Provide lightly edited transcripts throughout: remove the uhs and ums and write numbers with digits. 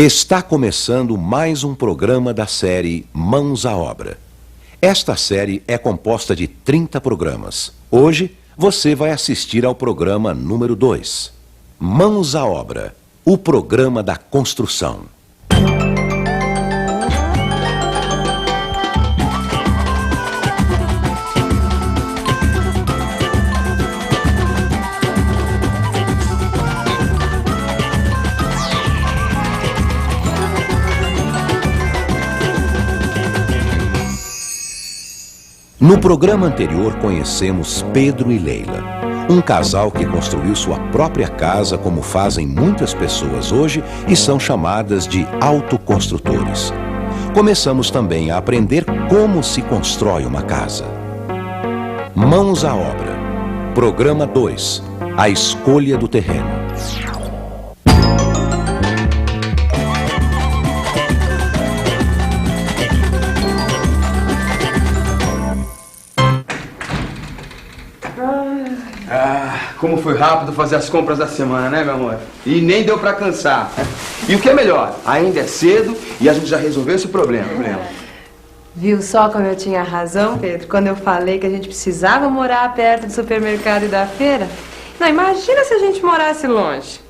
Está começando mais um programa da série Mãos à Obra. Esta série é composta de 30 programas. Hoje, você vai assistir ao programa número 2. Mãos à Obra, o programa da construção. No programa anterior conhecemos Pedro e Leila, um casal que construiu sua própria casa como fazem muitas pessoas hoje e são chamadas de autoconstrutores. Começamos também a aprender como se constrói uma casa. Mãos à Obra, programa 2, a escolha do terreno. Como foi rápido fazer as compras da semana, né, meu amor? E nem deu pra cansar. E o que é melhor, ainda é cedo e a gente já resolveu esse problema. Viu só como eu tinha razão, Pedro, quando eu falei que a gente precisava morar perto do supermercado e da feira? Não, imagina se a gente morasse longe.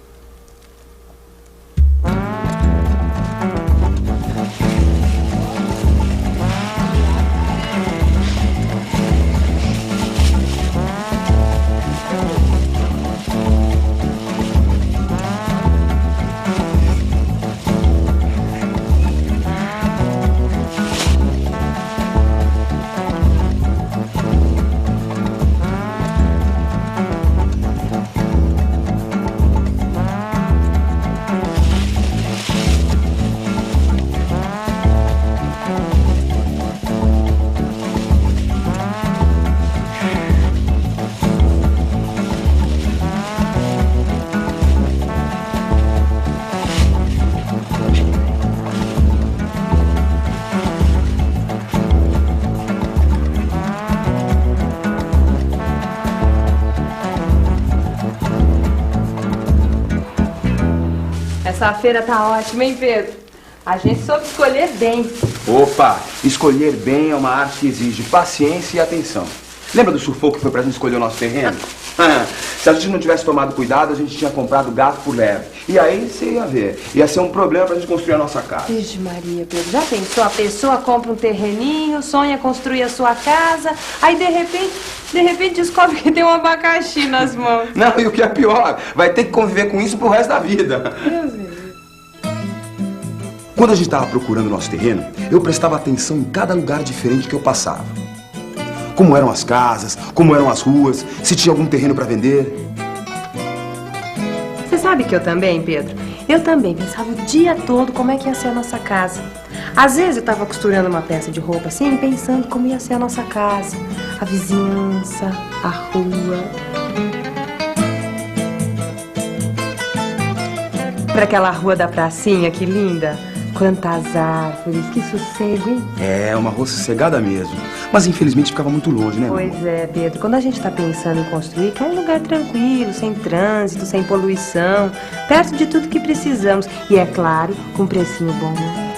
Essa feira tá ótima, hein, Pedro? A gente soube escolher bem. Opa, escolher bem é uma arte que exige paciência e atenção. Lembra do sufoco que foi pra gente escolher o nosso terreno? Se a gente não tivesse tomado cuidado, a gente tinha comprado gato por lebre. E aí você ia ver, ia ser um problema pra gente construir a nossa casa. Vixe Maria, Pedro, já pensou? A pessoa compra um terreninho, sonha construir a sua casa, aí de repente descobre que tem um abacaxi nas mãos. Não, e o que é pior, vai ter que conviver com isso pro resto da vida. Deus Deus. Quando a gente estava procurando o nosso terreno, eu prestava atenção em cada lugar diferente que eu passava. Como eram as casas, como eram as ruas, se tinha algum terreno para vender. Você sabe que eu também, Pedro? Eu também pensava o dia todo como é que ia ser a nossa casa. Às vezes eu estava costurando uma peça de roupa assim, pensando como ia ser a nossa casa, a vizinhança, a rua. Para aquela rua da pracinha, que linda! Quantas árvores, que sossego, hein? É, uma rua sossegada mesmo. Mas infelizmente ficava muito longe, né, Pois é, Pedro. Quando a gente está pensando em construir, quer um lugar tranquilo, sem trânsito, sem poluição, perto de tudo que precisamos. E, é claro, com um precinho bom, né?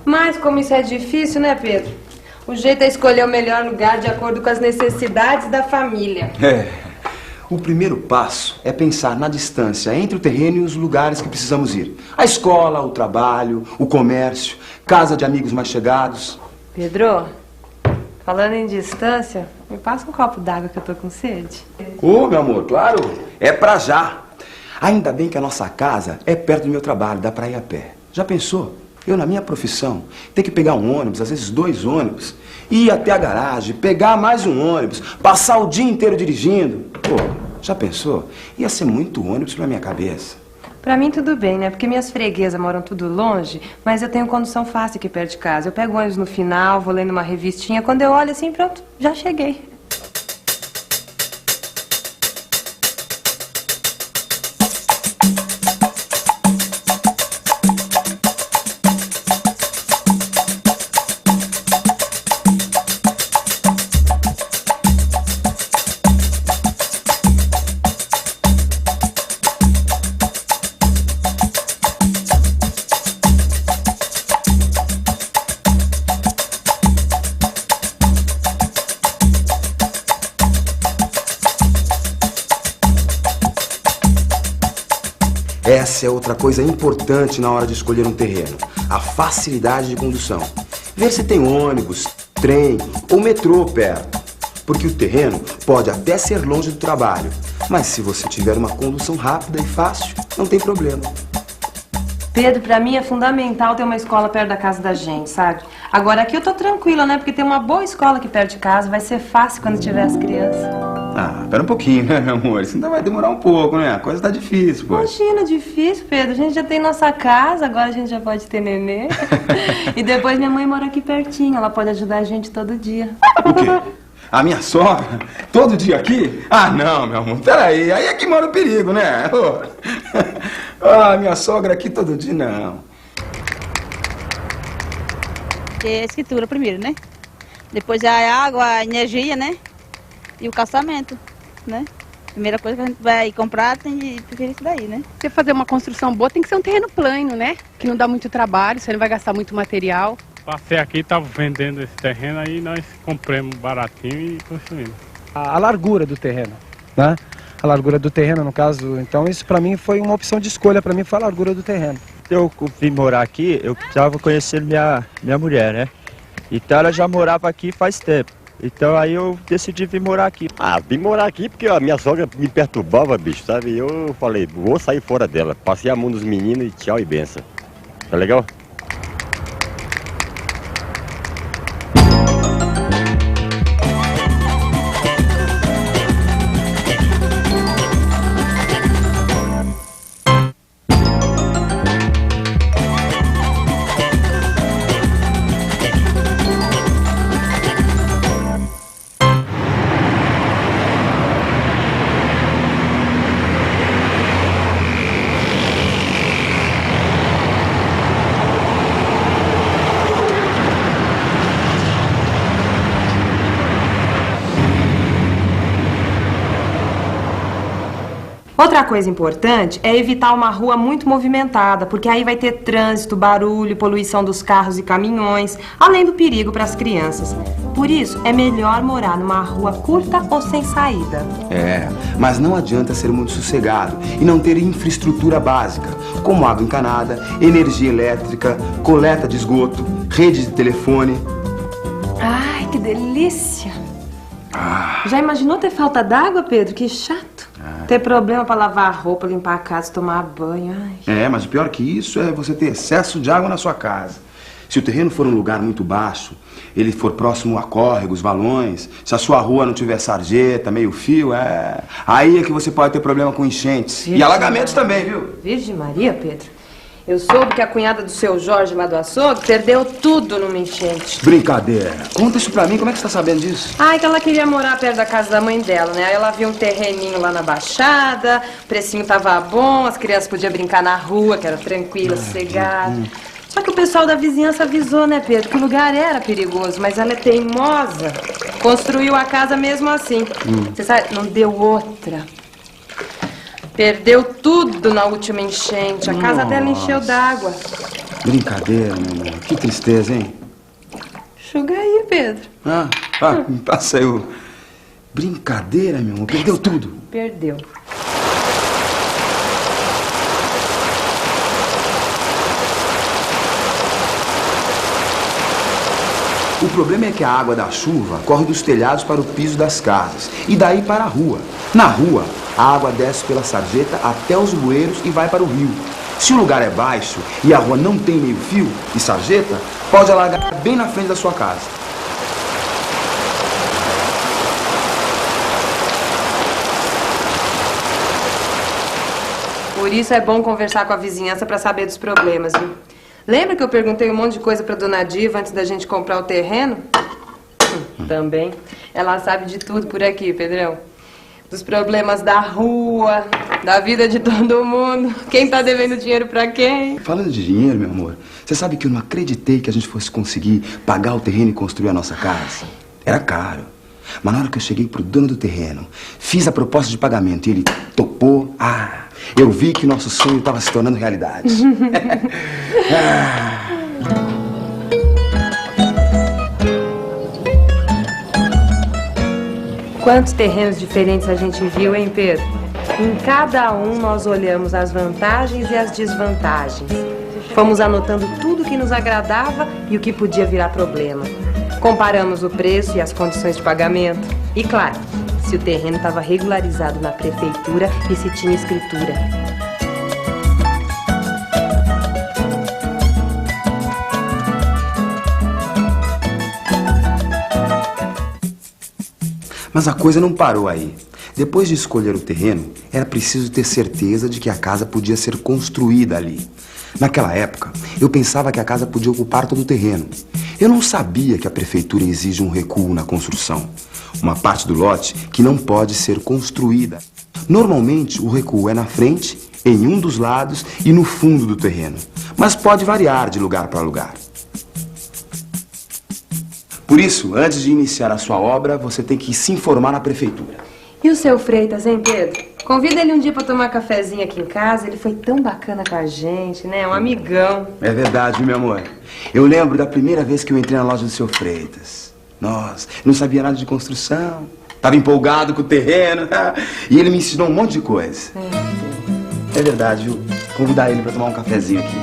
Mas como isso é difícil, né, Pedro? O jeito é escolher o melhor lugar de acordo com as necessidades da família. O primeiro passo é pensar na distância entre o terreno e os lugares que precisamos ir. A escola, o trabalho, o comércio, casa de amigos mais chegados. Pedro, falando em distância, me passa um copo d'água que eu tô com sede. Ô, meu amor, claro, é pra já. Ainda bem que a nossa casa é perto do meu trabalho, dá pra ir a pé. Já pensou? Eu, na minha profissão, ter que pegar um ônibus, às vezes 2 ônibus, ir até a garagem, pegar mais um ônibus, passar o dia inteiro dirigindo. Pô, já pensou? Ia ser muito ônibus pra minha cabeça. Pra mim tudo bem, né? Porque minhas freguesas moram tudo longe, mas eu tenho condução fácil aqui perto de casa. Eu pego o ônibus no final, vou lendo uma revistinha, quando eu olho assim, pronto, já cheguei. Essa é outra coisa importante na hora de escolher um terreno. A facilidade de condução. Ver se tem ônibus, trem ou metrô perto. Porque o terreno pode até ser longe do trabalho, mas se você tiver uma condução rápida e fácil, não tem problema. Pedro, pra mim é fundamental ter uma escola perto da casa da gente, sabe? Agora aqui eu tô tranquila, né? Porque tem uma boa escola aqui perto de casa, vai ser fácil quando tiver as crianças. Ah, pera um pouquinho, né, meu amor? Isso ainda vai demorar um pouco, né? A coisa tá difícil, pô. Imagina, difícil, Pedro. A gente já tem nossa casa, agora a gente já pode ter nenê. E depois minha mãe mora aqui pertinho, ela pode ajudar a gente todo dia. O quê? A minha sogra? Todo dia aqui? Ah, não, meu amor. Peraí, aí é que mora o perigo, né? Ah, minha sogra aqui todo dia, não. É a escritura primeiro, né? Depois a água, a energia, né? E o calçamento, né? Primeira coisa que a gente vai comprar tem de preferir isso daí, né? Você fazer uma construção boa tem que ser um terreno plano, né? Que não dá muito trabalho, você não vai gastar muito material. Passei aqui, estava vendendo esse terreno, aí nós compramos baratinho e construímos. A largura do terreno, né? A largura do terreno, no caso, então isso para mim foi uma opção de escolha, para mim foi a largura do terreno. Eu vim morar aqui, eu precisava conhecer minha mulher, né? Então ela já morava aqui faz tempo. Então aí eu decidi vir morar aqui. Ah, vim morar aqui porque a minha sogra me perturbava, bicho, sabe? E eu falei, vou sair fora dela. Passei a mão dos meninos e tchau e benção. Tá legal? Outra coisa importante é evitar uma rua muito movimentada, porque aí vai ter trânsito, barulho, poluição dos carros e caminhões, além do perigo para as crianças. Por isso, é melhor morar numa rua curta ou sem saída. É, mas não adianta ser muito sossegado e não ter infraestrutura básica, como água encanada, energia elétrica, coleta de esgoto, rede de telefone. Ai, que delícia! Já imaginou ter falta d'água, Pedro? Que chato. Ter problema para lavar a roupa, limpar a casa, tomar banho. Ai. É, mas o pior que isso é você ter excesso de água na sua casa. Se o terreno for um lugar muito baixo, ele for próximo a córregos, valões, se a sua rua não tiver sarjeta, meio fio, aí é que você pode ter problema com enchentes. E alagamentos também, viu? Virgem Maria, Pedro. Eu soube que a cunhada do seu Jorge lá do açougue perdeu tudo numa enchente. Brincadeira. Conta isso pra mim, como é que você tá sabendo disso? Ai, que ela queria morar perto da casa da mãe dela, né? Aí ela viu um terreninho lá na Baixada, o precinho tava bom, as crianças podiam brincar na rua, que era tranquila, sossegada. Só que o pessoal da vizinhança avisou, né, Pedro, que o lugar era perigoso, mas ela é teimosa. Construiu a casa mesmo assim. Você sabe, não deu outra. Perdeu tudo na última enchente. A casa dela encheu d'água. Brincadeira, meu amor. Que tristeza, hein? Enxuga aí, Pedro. Me passa aí o... Brincadeira, meu amor. Perdeu tudo. Perdeu. O problema é que a água da chuva corre dos telhados para o piso das casas e daí para a rua. Na rua, a água desce pela sarjeta até os bueiros e vai para o rio. Se o lugar é baixo e a rua não tem meio fio e sarjeta, pode alagar bem na frente da sua casa. Por isso é bom conversar com a vizinhança para saber dos problemas, viu? Lembra que eu perguntei um monte de coisa pra Dona Diva antes da gente comprar o terreno? Também. Ela sabe de tudo por aqui, Pedrão. Dos problemas da rua, da vida de todo mundo. Quem tá devendo dinheiro pra quem? Falando de dinheiro, meu amor, você sabe que eu não acreditei que a gente fosse conseguir pagar o terreno e construir a nossa casa. Era caro. Mas na hora que eu cheguei pro dono do terreno, fiz a proposta de pagamento e ele topou. Eu vi que nosso sonho estava se tornando realidade. Quantos terrenos diferentes a gente viu, hein, Pedro? Em cada um nós olhamos as vantagens e as desvantagens. Fomos anotando tudo que nos agradava e o que podia virar problema. Comparamos o preço e as condições de pagamento. E claro, se o terreno estava regularizado na prefeitura e se tinha escritura. Mas a coisa não parou aí. Depois de escolher o terreno, era preciso ter certeza de que a casa podia ser construída ali. Naquela época, eu pensava que a casa podia ocupar todo o terreno. Eu não sabia que a prefeitura exige um recuo na construção. Uma parte do lote que não pode ser construída. Normalmente, o recuo é na frente, em um dos lados e no fundo do terreno. Mas pode variar de lugar para lugar. Por isso, antes de iniciar a sua obra, você tem que se informar na prefeitura. E o seu Freitas, hein, Pedro? Convida ele um dia pra tomar cafezinho aqui em casa. Ele foi tão bacana com a gente, né? Um amigão. É verdade, meu amor. Eu lembro da primeira vez que eu entrei na loja do seu Freitas. Nossa, não sabia nada de construção. Tava empolgado com o terreno. E ele me ensinou um monte de coisa. É verdade, viu? Convidar ele pra tomar um cafezinho aqui.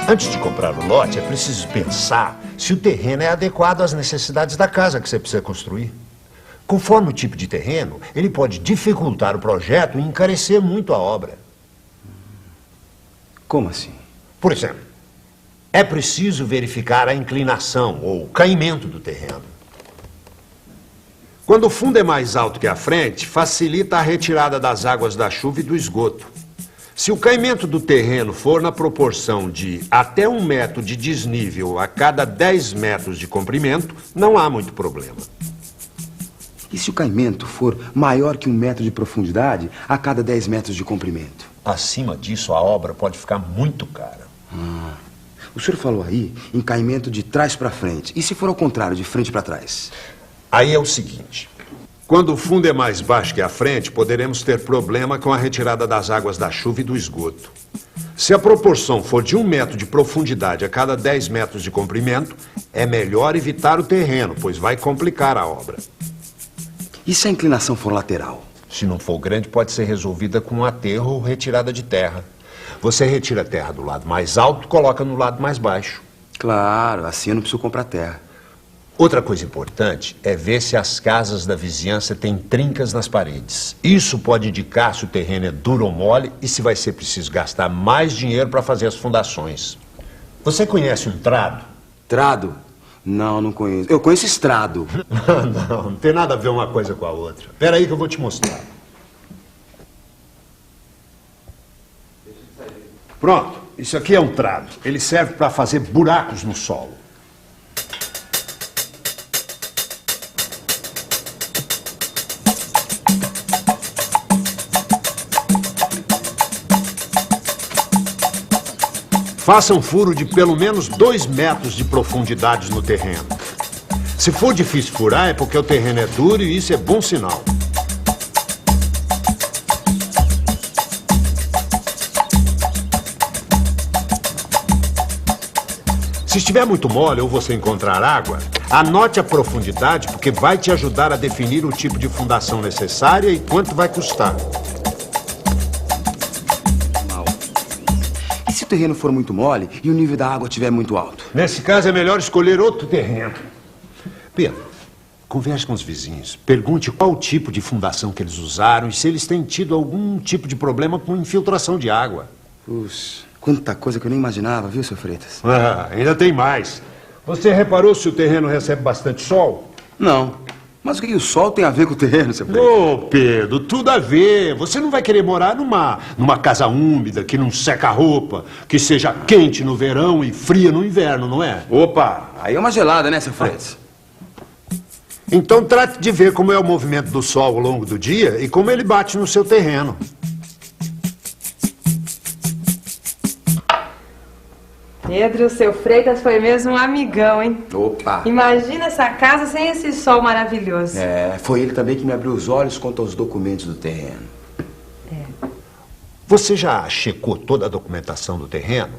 Antes de comprar o lote, é preciso pensar se o terreno é adequado às necessidades da casa que você precisa construir. Conforme o tipo de terreno, ele pode dificultar o projeto e encarecer muito a obra. Como assim? Por exemplo, é preciso verificar a inclinação ou caimento do terreno. Quando o fundo é mais alto que a frente, facilita a retirada das águas da chuva e do esgoto. Se o caimento do terreno for na proporção de até 1 metro de desnível a cada 10 metros de comprimento, não há muito problema. E se o caimento for maior que 1 metro de profundidade a cada 10 metros de comprimento? Acima disso, a obra pode ficar muito cara. O senhor falou aí em caimento de trás para frente. E se for ao contrário, de frente para trás? Aí é o seguinte... Quando o fundo é mais baixo que a frente, poderemos ter problema com a retirada das águas da chuva e do esgoto. Se a proporção for de 1 metro de profundidade a cada 10 metros de comprimento, é melhor evitar o terreno, pois vai complicar a obra. E se a inclinação for lateral? Se não for grande, pode ser resolvida com um aterro ou retirada de terra. Você retira a terra do lado mais alto e coloca no lado mais baixo. Claro, assim eu não preciso comprar terra. Outra coisa importante é ver se as casas da vizinhança têm trincas nas paredes. Isso pode indicar se o terreno é duro ou mole e se vai ser preciso gastar mais dinheiro para fazer as fundações. Você conhece um trado? Trado? Não, não conheço. Eu conheço estrado. Não tem nada a ver uma coisa com a outra. Espera aí que eu vou te mostrar. Pronto, isso aqui é um trado. Ele serve para fazer buracos no solo. Faça um furo de pelo menos 2 metros de profundidade no terreno. Se for difícil furar, é porque o terreno é duro e isso é bom sinal. Se estiver muito mole ou você encontrar água, anote a profundidade porque vai te ajudar a definir o tipo de fundação necessária e quanto vai custar. Se o terreno for muito mole e o nível da água estiver muito alto? Nesse caso é melhor escolher outro terreno. Pedro, converse com os vizinhos. Pergunte qual o tipo de fundação que eles usaram e se eles têm tido algum tipo de problema com infiltração de água. Puxa, quanta coisa que eu nem imaginava, viu, seu Freitas? Ainda tem mais. Você reparou se o terreno recebe bastante sol? Não. Mas o que o sol tem a ver com o terreno, seu Freitas? Ô, Pedro, tudo a ver. Você não vai querer morar numa casa úmida, que não seca a roupa, que seja quente no verão e fria no inverno, não é? Opa, aí é uma gelada, né, seu Freitas? Então trate de ver como é o movimento do sol ao longo do dia e como ele bate no seu terreno. Pedro, o seu Freitas foi mesmo um amigão, hein? Opa! Imagina essa casa sem esse sol maravilhoso. É, foi ele também que me abriu os olhos quanto aos documentos do terreno. Você já checou toda a documentação do terreno?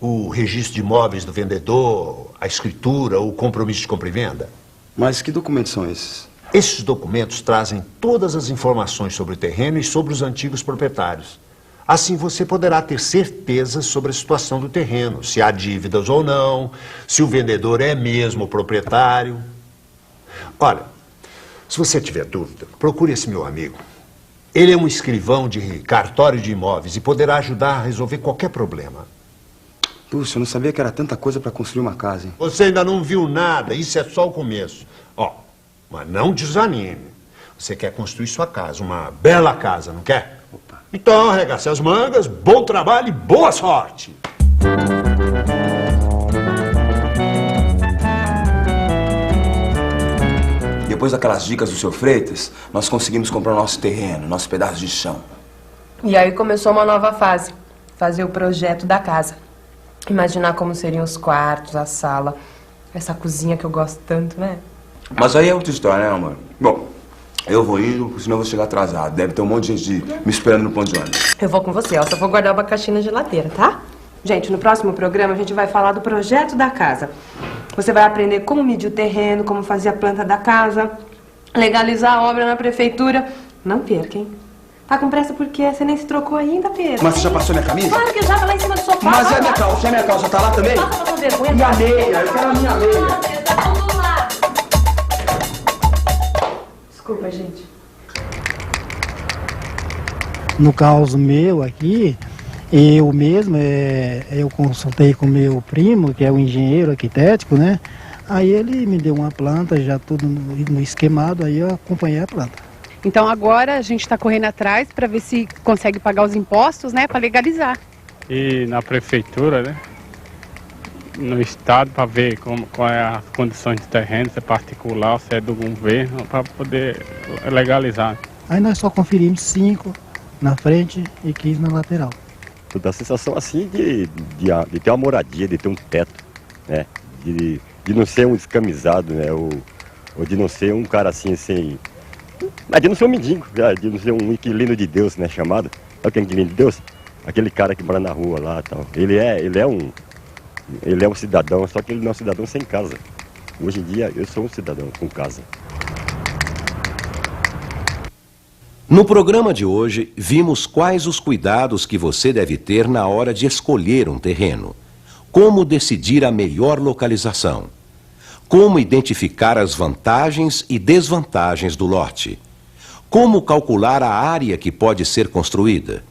O registro de imóveis do vendedor, a escritura, o compromisso de compra e venda? Mas que documentos são esses? Esses documentos trazem todas as informações sobre o terreno e sobre os antigos proprietários. Assim você poderá ter certeza sobre a situação do terreno, se há dívidas ou não, se o vendedor é mesmo o proprietário. Olha, se você tiver dúvida, procure esse meu amigo. Ele é um escrivão de cartório de imóveis e poderá ajudar a resolver qualquer problema. Puxa, eu não sabia que era tanta coisa para construir uma casa, hein? Você ainda não viu nada, isso é só o começo. Ó, mas não desanime. Você quer construir sua casa, uma bela casa, não quer? Opa. Então, arregace as mangas, bom trabalho e boa sorte! Depois daquelas dicas do seu Freitas, nós conseguimos comprar o nosso terreno, nosso pedaço de chão. E aí começou uma nova fase. Fazer o projeto da casa. Imaginar como seriam os quartos, a sala, essa cozinha que eu gosto tanto, né? Mas aí é outra história, né, amor? Bom, eu vou indo, senão eu vou chegar atrasado. Deve ter um monte de gente me esperando no ponto de ônibus. Eu vou com você, ó. Só vou guardar o abacaxi na geladeira, tá? Gente, no próximo programa a gente vai falar do projeto da casa. Você vai aprender como medir o terreno, como fazer a planta da casa, legalizar a obra na prefeitura. Não perca, hein? Tá com pressa porque você nem se trocou ainda, Pedro. Mas você já passou minha camisa? Claro que já, tá lá em cima do sofá. Mas e a minha calça? E a minha calça tá lá também? Passa pra vergonha. E a meia? Eu quero a minha meia. Tá tudo lá. Desculpa, gente. No caso meu aqui, eu mesmo, eu consultei com meu primo, que é um engenheiro arquitético, né? Aí ele me deu uma planta, já tudo no esquemado, aí eu acompanhei a planta. Então agora a gente está correndo atrás para ver se consegue pagar os impostos, né, para legalizar. E na prefeitura, né? No estado, para ver qual é a condição de terreno, se é particular, se é do governo, para poder legalizar. Aí nós só conferimos 5 na frente e 15 na lateral. Dá a sensação assim de ter uma moradia, de ter um teto, né? De não ser um descamisado, né? Ou de não ser um cara assim, sem... Mas de não ser um mendigo, de não ser um inquilino de Deus, né? Chamado. Sabe o que é inquilino de Deus? Aquele cara que mora na rua lá e tal. Ele é um cidadão, só que ele não é um cidadão sem casa. Hoje em dia eu sou um cidadão com casa. No programa de hoje, vimos quais os cuidados que você deve ter na hora de escolher um terreno. Como decidir a melhor localização. Como identificar as vantagens e desvantagens do lote. Como calcular a área que pode ser construída.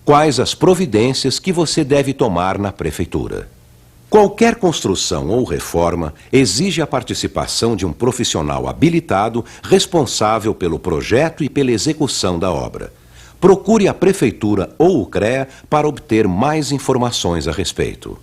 Quais as providências que você deve tomar na prefeitura. Qualquer construção ou reforma exige a participação de um profissional habilitado responsável pelo projeto e pela execução da obra. Procure a prefeitura ou o CREA para obter mais informações a respeito.